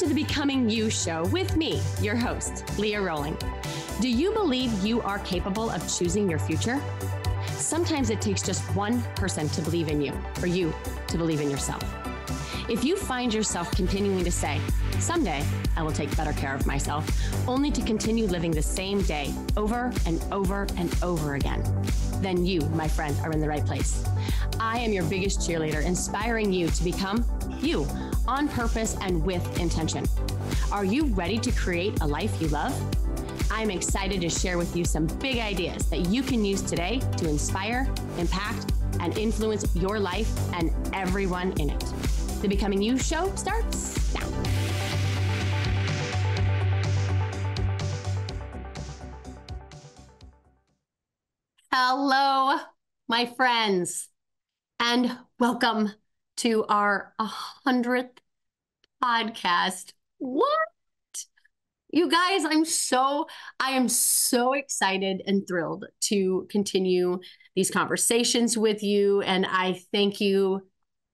the Becoming You show with me, your host, Leah Rowling. Do you believe you are capable of choosing your future? Sometimes it takes just one person to believe in you, for you to believe in yourself. If you find yourself continuing to say, someday I will take better care of myself, only to continue living the same day over and over and over again, then you, my friend, are in the right place. I am your biggest cheerleader, inspiring you to become you on purpose and with intention. Are you ready to create a life you love? I'm excited to share with you some big ideas that you can use today to inspire, impact, and influence your life and everyone in it. The Becoming You show starts now. Hello, my friends, and welcome to our 100th podcast. What? You guys, I am so excited and thrilled to continue these conversations with you. And I thank you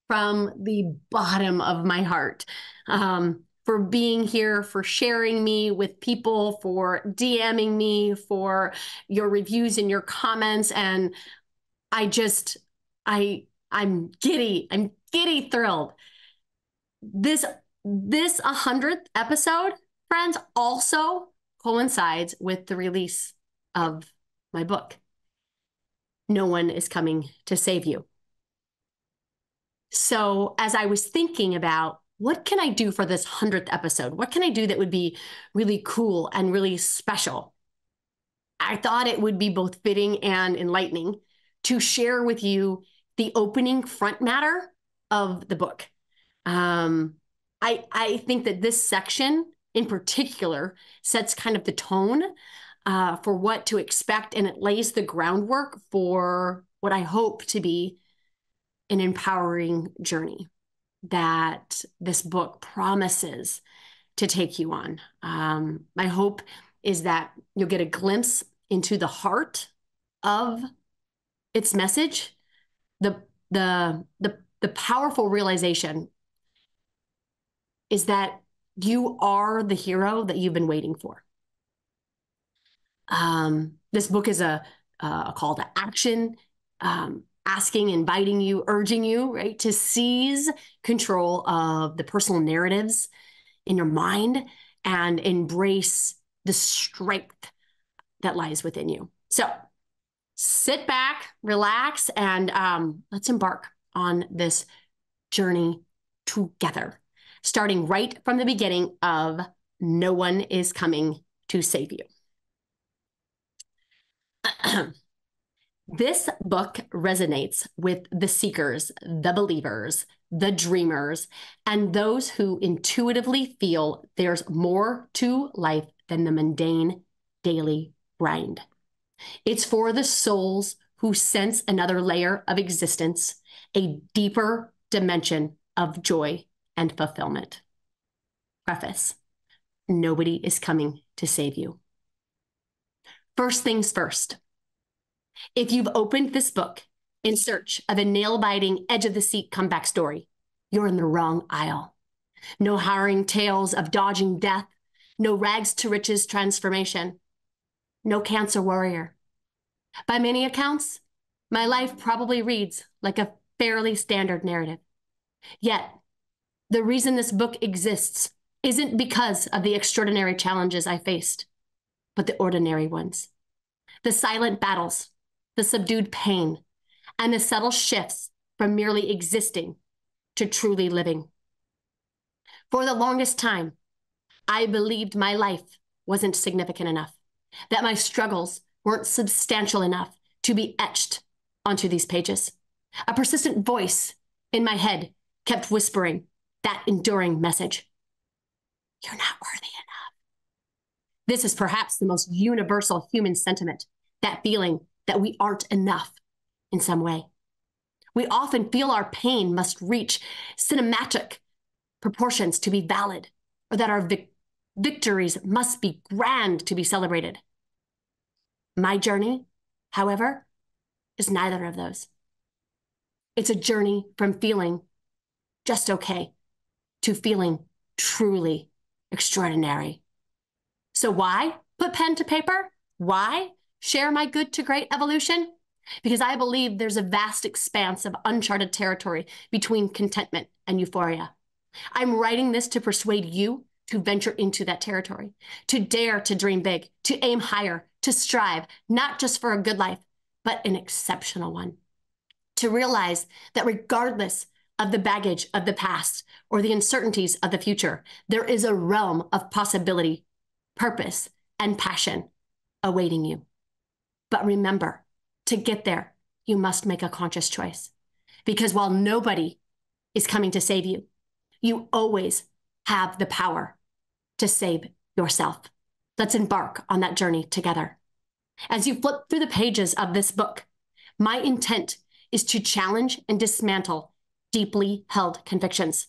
from the bottom of my heart for being here, for sharing me with people, for DMing me, for your reviews and your comments. And I'm giddy thrilled. This 100th episode, friends, also coincides with the release of my book, No One Is Coming to Save You. So as I was thinking about what can I do for this 100th episode, what can I do that would be really cool and really special? I thought it would be both fitting and enlightening to share with you the opening front matter of the book. I think that this section in particular sets kind of the tone for what to expect, and it lays the groundwork for what I hope to be an empowering journey that this book promises to take you on. My hope is that you'll get a glimpse into the heart of its message, the powerful realization is that you are the hero that you've been waiting for. This book is a call to action, asking, inviting you, urging you, right, to seize control of the personal narratives in your mind and embrace the strength that lies within you. So sit back, relax, and let's embark on this journey together, starting right from the beginning of No One Is Coming to Save You. This book resonates with the seekers, the believers, the dreamers, and those who intuitively feel there's more to life than the mundane daily grind. It's for the souls who sense another layer of existence, a deeper dimension of joy and fulfillment. Preface: nobody is coming to save you. First things first. If you've opened this book in search of a nail-biting, edge-of-the-seat comeback story, you're in the wrong aisle. No harrowing tales of dodging death, no rags-to-riches transformation, no cancer warrior. By many accounts, my life probably reads like a fairly standard narrative. Yet, the reason this book exists isn't because of the extraordinary challenges I faced, but the ordinary ones. The silent battles, the subdued pain, and the subtle shifts from merely existing to truly living. For the longest time, I believed my life wasn't significant enough, that my struggles weren't substantial enough to be etched onto these pages. A persistent voice in my head kept whispering that enduring message: you're not worthy enough. This is perhaps the most universal human sentiment, that feeling that we aren't enough in some way. We often feel our pain must reach cinematic proportions to be valid, or that our victories must be grand to be celebrated. My journey, however, is neither of those. It's a journey from feeling just okay to feeling truly extraordinary. So why put pen to paper? Why share my good to great evolution? Because I believe there's a vast expanse of uncharted territory between contentment and euphoria. I'm writing this to persuade you to venture into that territory, to dare to dream big, to aim higher, to strive, not just for a good life, but an exceptional one. To realize that regardless of the baggage of the past or the uncertainties of the future, there is a realm of possibility, purpose, and passion awaiting you. But remember, to get there, you must make a conscious choice. Because while nobody is coming to save you, you always have the power to save yourself. Let's embark on that journey together. As you flip through the pages of this book, my intent is to challenge and dismantle deeply held convictions,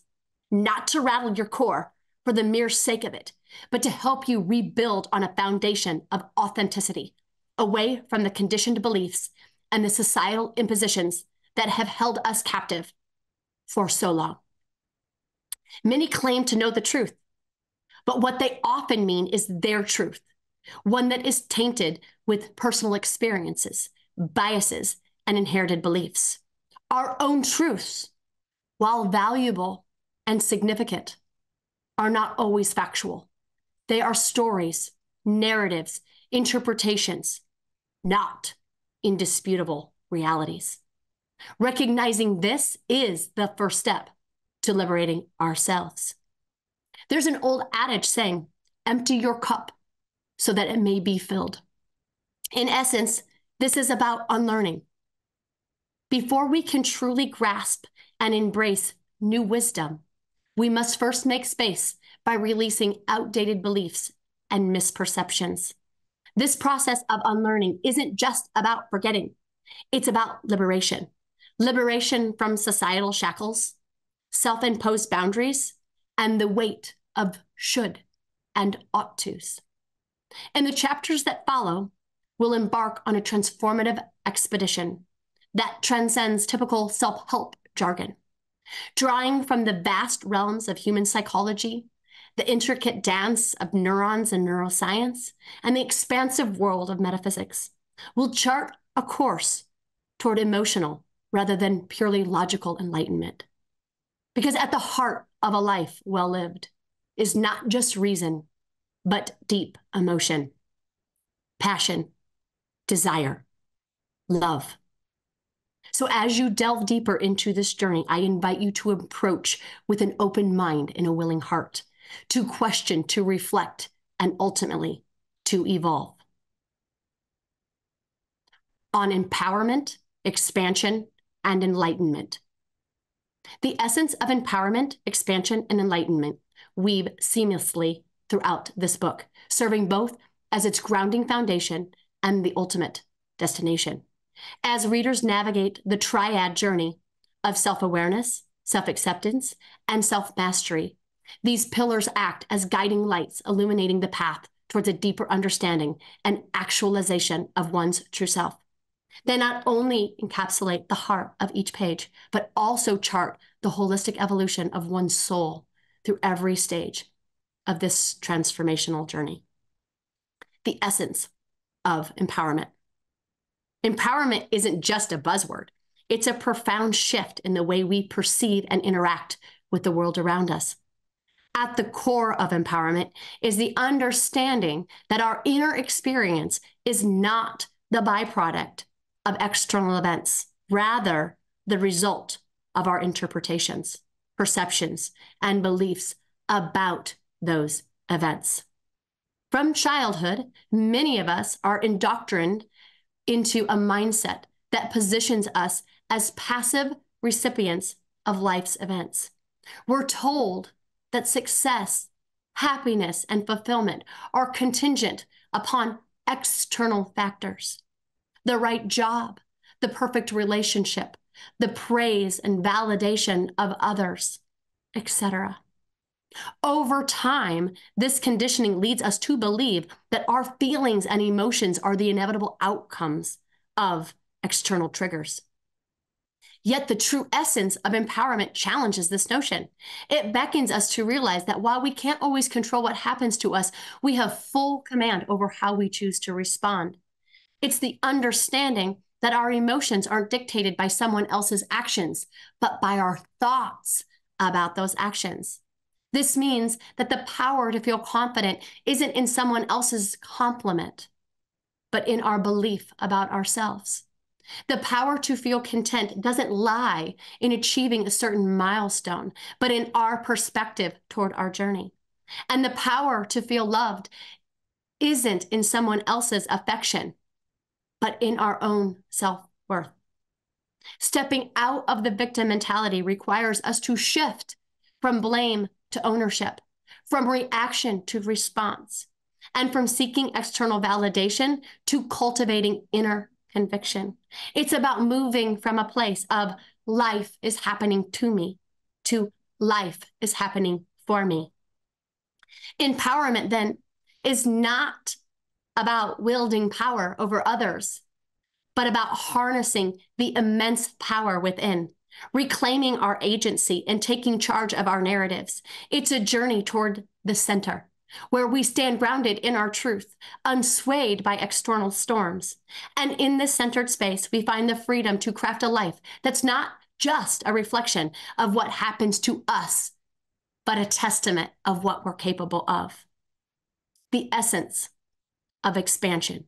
not to rattle your core for the mere sake of it, but to help you rebuild on a foundation of authenticity, away from the conditioned beliefs and the societal impositions that have held us captive for so long. Many claim to know the truth, but what they often mean is their truth, one that is tainted with personal experiences, biases, and inherited beliefs. Our own truths, while valuable and significant, are not always factual. They are stories, narratives, interpretations, not indisputable realities. Recognizing this is the first step to liberating ourselves. There's an old adage saying, empty your cup so that it may be filled. In essence, this is about unlearning. Before we can truly grasp and embrace new wisdom, we must first make space by releasing outdated beliefs and misperceptions. This process of unlearning isn't just about forgetting. It's about liberation. Liberation from societal shackles, self-imposed boundaries, and the weight of should and ought tos. In the chapters that follow, we'll embark on a transformative expedition that transcends typical self-help jargon, drawing from the vast realms of human psychology, the intricate dance of neurons and neuroscience, and the expansive world of metaphysics. We'll chart a course toward emotional rather than purely logical enlightenment. Because at the heart of a life well lived is not just reason, but deep emotion, passion, desire, love. So as you delve deeper into this journey, I invite you to approach with an open mind and a willing heart, to question, to reflect, and ultimately to evolve. On empowerment, expansion, and enlightenment. The essence of empowerment, expansion, and enlightenment weave seamlessly throughout this book, serving both as its grounding foundation and the ultimate destination. As readers navigate the triad journey of self-awareness, self-acceptance, and self-mastery, these pillars act as guiding lights, illuminating the path towards a deeper understanding and actualization of one's true self. They not only encapsulate the heart of each page, but also chart the holistic evolution of one's soul through every stage of this transformational journey. The essence of empowerment. Empowerment isn't just a buzzword. It's a profound shift in the way we perceive and interact with the world around us. At the core of empowerment is the understanding that our inner experience is not the byproduct of external events, rather the result of our interpretations, perceptions, and beliefs about those events. From childhood, many of us are indoctrined into a mindset that positions us as passive recipients of life's events. We're told that success, happiness, and fulfillment are contingent upon external factors. The right job, the perfect relationship, the praise and validation of others, etc. Over time, this conditioning leads us to believe that our feelings and emotions are the inevitable outcomes of external triggers. Yet the true essence of empowerment challenges this notion. It beckons us to realize that while we can't always control what happens to us, we have full command over how we choose to respond. It's the understanding that our emotions aren't dictated by someone else's actions, but by our thoughts about those actions. This means that the power to feel confident isn't in someone else's compliment, but in our belief about ourselves. The power to feel content doesn't lie in achieving a certain milestone, but in our perspective toward our journey. And the power to feel loved isn't in someone else's affection, but in our own self-worth. Stepping out of the victim mentality requires us to shift from blame to ownership, from reaction to response, and from seeking external validation to cultivating inner conviction. It's about moving from a place of life is happening to me to life is happening for me. Empowerment then is not about wielding power over others, but about harnessing the immense power within, reclaiming our agency and taking charge of our narratives. It's a journey toward the center, where we stand grounded in our truth, unswayed by external storms. And in this centered space, we find the freedom to craft a life that's not just a reflection of what happens to us, but a testament of what we're capable of. The essence of expansion.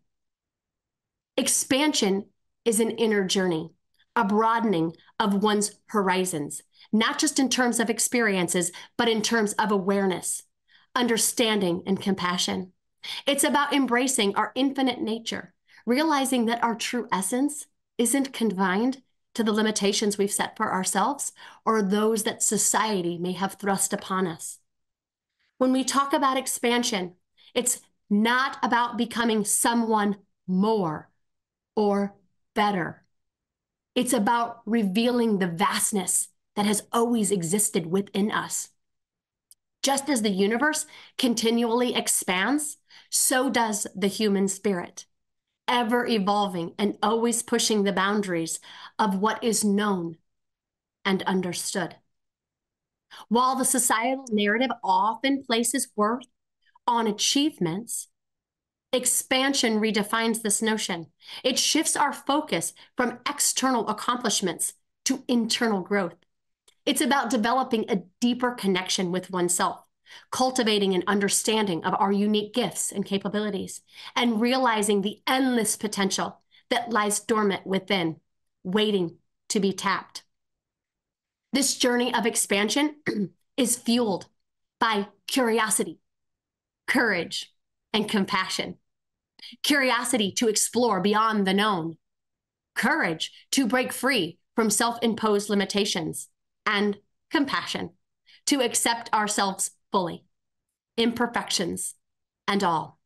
Expansion is an inner journey, a broadening of one's horizons, not just in terms of experiences, but in terms of awareness, understanding, and compassion. It's about embracing our infinite nature, realizing that our true essence isn't confined to the limitations we've set for ourselves or those that society may have thrust upon us. When we talk about expansion, it's not about becoming someone more or better. It's about revealing the vastness that has always existed within us. Just as the universe continually expands, so does the human spirit, ever evolving and always pushing the boundaries of what is known and understood. While the societal narrative often places worth on achievements, expansion redefines this notion. It shifts our focus from external accomplishments to internal growth. It's about developing a deeper connection with oneself, cultivating an understanding of our unique gifts and capabilities, and realizing the endless potential that lies dormant within, waiting to be tapped. This journey of expansion is fueled by curiosity, courage, and compassion. Curiosity to explore beyond the known, courage to break free from self-imposed limitations, and compassion to accept ourselves fully, imperfections and all.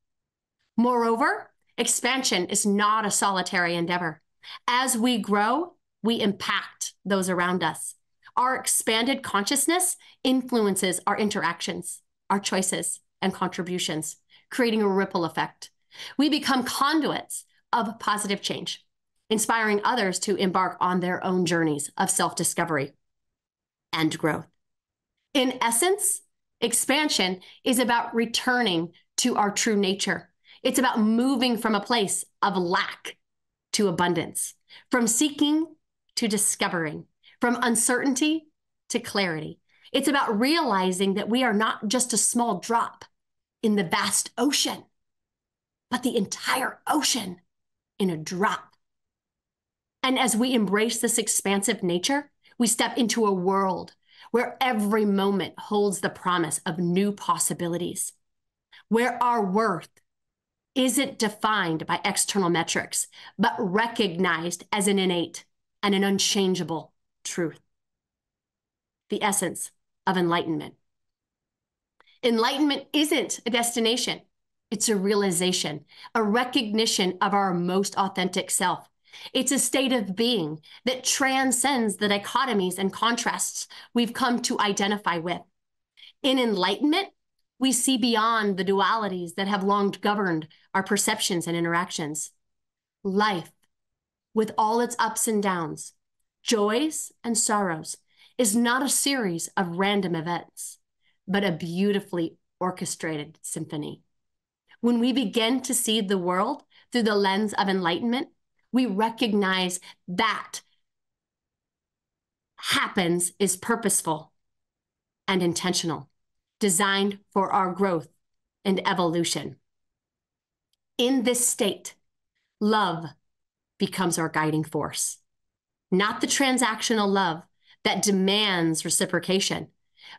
Moreover, expansion is not a solitary endeavor. As we grow, we impact those around us. Our expanded consciousness influences our interactions, our choices, and contributions, creating a ripple effect. We become conduits of positive change, inspiring others to embark on their own journeys of self-discovery and growth. In essence, expansion is about returning to our true nature. It's about moving from a place of lack to abundance, from seeking to discovering, from uncertainty to clarity. It's about realizing that we are not just a small drop in the vast ocean, but the entire ocean in a drop. And as we embrace this expansive nature, we step into a world where every moment holds the promise of new possibilities, where our worth isn't defined by external metrics, but recognized as an innate and an unchangeable truth. The essence of enlightenment. Enlightenment isn't a destination. It's a realization, a recognition of our most authentic self. It's a state of being that transcends the dichotomies and contrasts we've come to identify with. In enlightenment, we see beyond the dualities that have long governed our perceptions and interactions. Life, with all its ups and downs, joys and sorrows is not a series of random events, but a beautifully orchestrated symphony. When we begin to see the world through the lens of enlightenment, we recognize that happens is purposeful and intentional, designed for our growth and evolution. In this state, love becomes our guiding force, not the transactional love that demands reciprocation,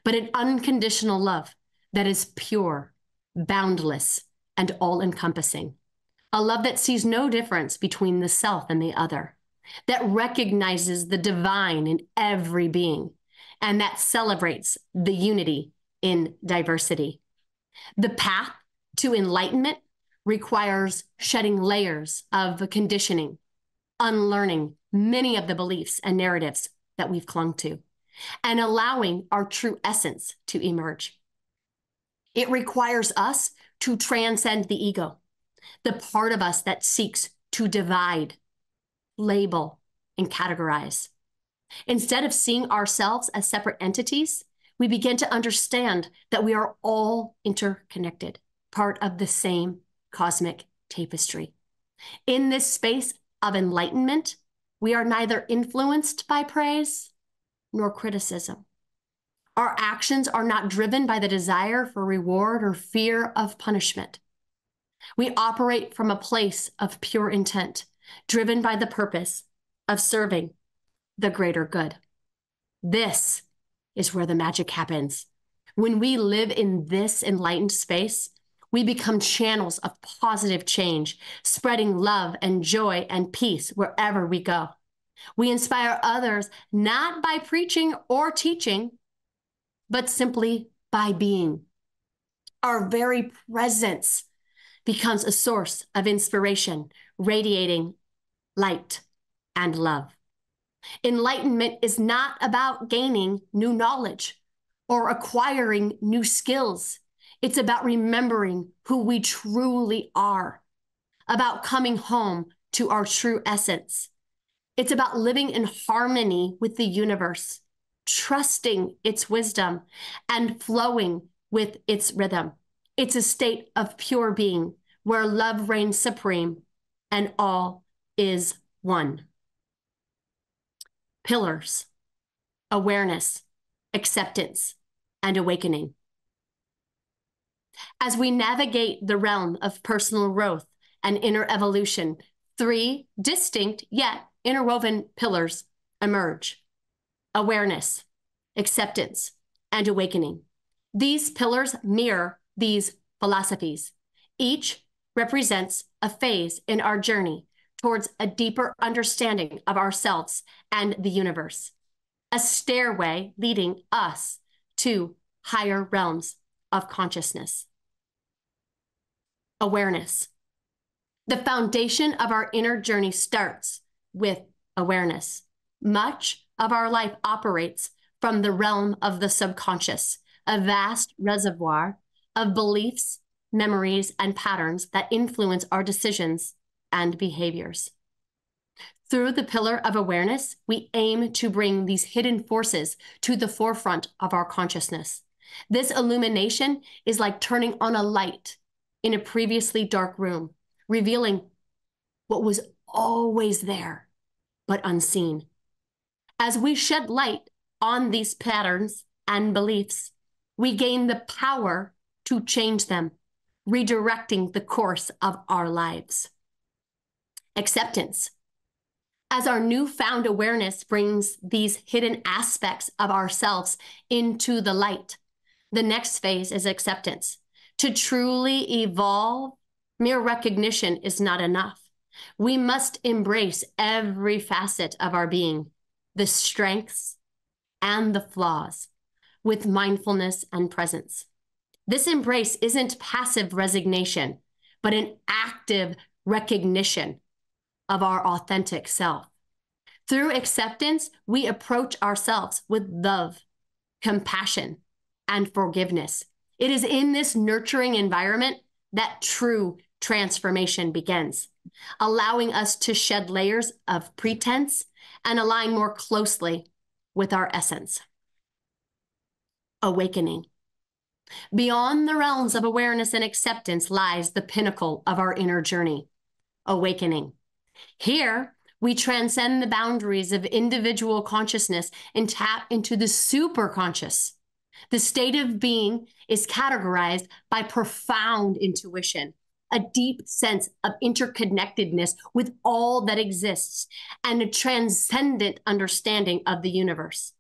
but an unconditional love that is pure, boundless, and all-encompassing. A love that sees no difference between the self and the other, that recognizes the divine in every being, and that celebrates the unity in diversity. The path to enlightenment requires shedding layers of conditioning, unlearning many of the beliefs and narratives that we've clung to, and allowing our true essence to emerge. It requires us to transcend the ego, the part of us that seeks to divide, label, and categorize. Instead of seeing ourselves as separate entities, we begin to understand that we are all interconnected, part of the same cosmic tapestry. In this space of enlightenment, we are neither influenced by praise nor criticism. Our actions are not driven by the desire for reward or fear of punishment. We operate from a place of pure intent, driven by the purpose of serving the greater good. This is where the magic happens. When we live in this enlightened space, we become channels of positive change, spreading love and joy and peace wherever we go. We inspire others not by preaching or teaching, but simply by being. Our very presence becomes a source of inspiration, radiating light and love. Enlightenment is not about gaining new knowledge or acquiring new skills. It's about remembering who we truly are, about coming home to our true essence. It's about living in harmony with the universe, trusting its wisdom, and flowing with its rhythm. It's a state of pure being where love reigns supreme and all is one. Pillars: awareness, acceptance, and awakening. As we navigate the realm of personal growth and inner evolution, three distinct yet interwoven pillars emerge: awareness, acceptance, and awakening. These pillars mirror these philosophies. Each represents a phase in our journey towards a deeper understanding of ourselves and the universe, a stairway leading us to higher realms of consciousness. Awareness. The foundation of our inner journey starts with awareness. Much of our life operates from the realm of the subconscious, a vast reservoir of beliefs, memories, and patterns that influence our decisions and behaviors. Through the pillar of awareness, we aim to bring these hidden forces to the forefront of our consciousness. This illumination is like turning on a light in a previously dark room, revealing what was always there, but unseen. As we shed light on these patterns and beliefs, we gain the power to change them, redirecting the course of our lives. Acceptance. As our newfound awareness brings these hidden aspects of ourselves into the light, the next phase is acceptance. To truly evolve, mere recognition is not enough. We must embrace every facet of our being, the strengths and the flaws, with mindfulness and presence. This embrace isn't passive resignation, but an active recognition of our authentic self. Through acceptance, we approach ourselves with love, compassion, and forgiveness. It is in this nurturing environment that true transformation begins. allowing us to shed layers of pretense and align more closely with our essence. Awakening. Beyond the realms of awareness and acceptance lies the pinnacle of our inner journey. Awakening. Here, we transcend the boundaries of individual consciousness and tap into the superconscious. The state of being is categorized by profound intuition, a deep sense of interconnectedness with all that exists, and a transcendent understanding of the universe.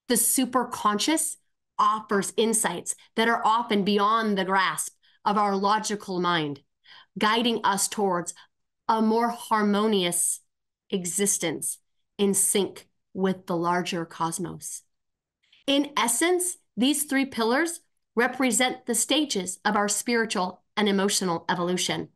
The superconscious offers insights that are often beyond the grasp of our logical mind, guiding us towards a more harmonious existence in sync with the larger cosmos. In essence, these three pillars represent the stages of our spiritual and emotional evolution.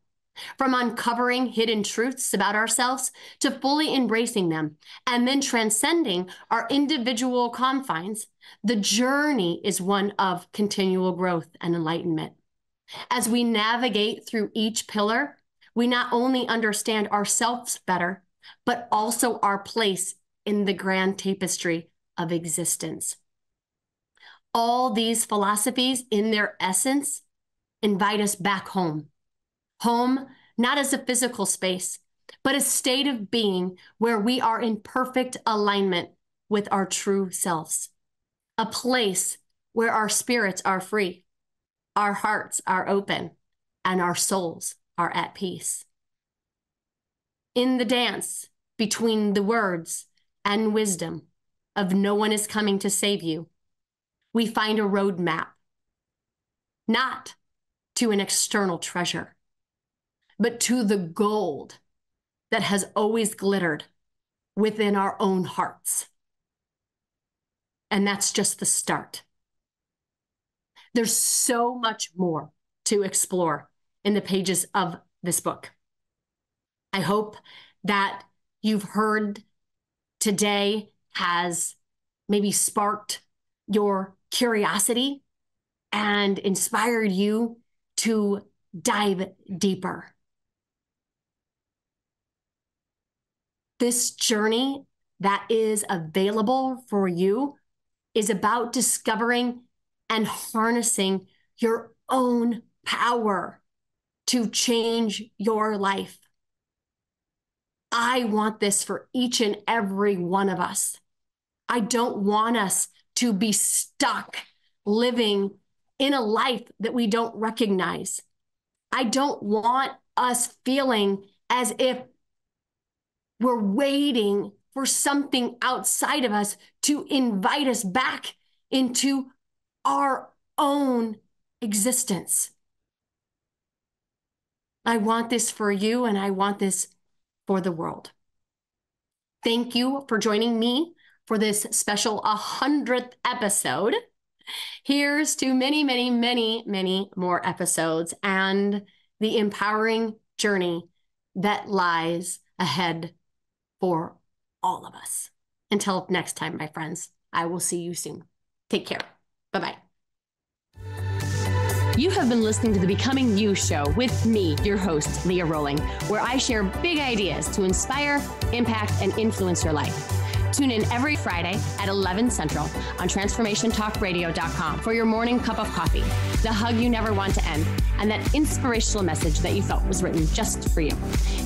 From uncovering hidden truths about ourselves to fully embracing them and then transcending our individual confines, the journey is one of continual growth and enlightenment. As we navigate through each pillar, we not only understand ourselves better, but also our place in the grand tapestry of existence. All these philosophies, in their essence, invite us back home. Home, not as a physical space, but a state of being where we are in perfect alignment with our true selves. A place where our spirits are free, our hearts are open, and our souls are at peace. In the dance between the words and wisdom of no one is coming to save you, we find a roadmap, not to an external treasure, but to the gold that has always glittered within our own hearts. And that's just the start. There's so much more to explore in the pages of this book. I hope that you've heard today has maybe sparked your curiosity and inspired you to dive deeper. This journey that is available for you is about discovering and harnessing your own power to change your life. I want this for each and every one of us. I don't want us to be stuck living in a life that we don't recognize. I don't want us feeling as if we're waiting for something outside of us to invite us back into our own existence. I want this for you, and I want this for the world. Thank you for joining me for this special 100th episode. Here's to many, many, many, many more episodes and the empowering journey that lies ahead for all of us. Until next time, my friends, I will see you soon. Take care. Bye-bye. You have been listening to the Becoming You show with me, your host, Leah Rolling, where I share big ideas to inspire, impact, and influence your life. Tune in every Friday at 11 Central on transformationtalkradio.com for your morning cup of coffee, the hug you never want to end, and that inspirational message that you felt was written just for you.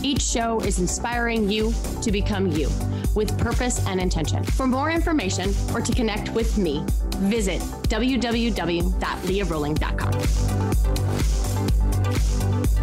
Each show is inspiring you to become you with purpose and intention. For more information or to connect with me, visit www.leahrolling.com.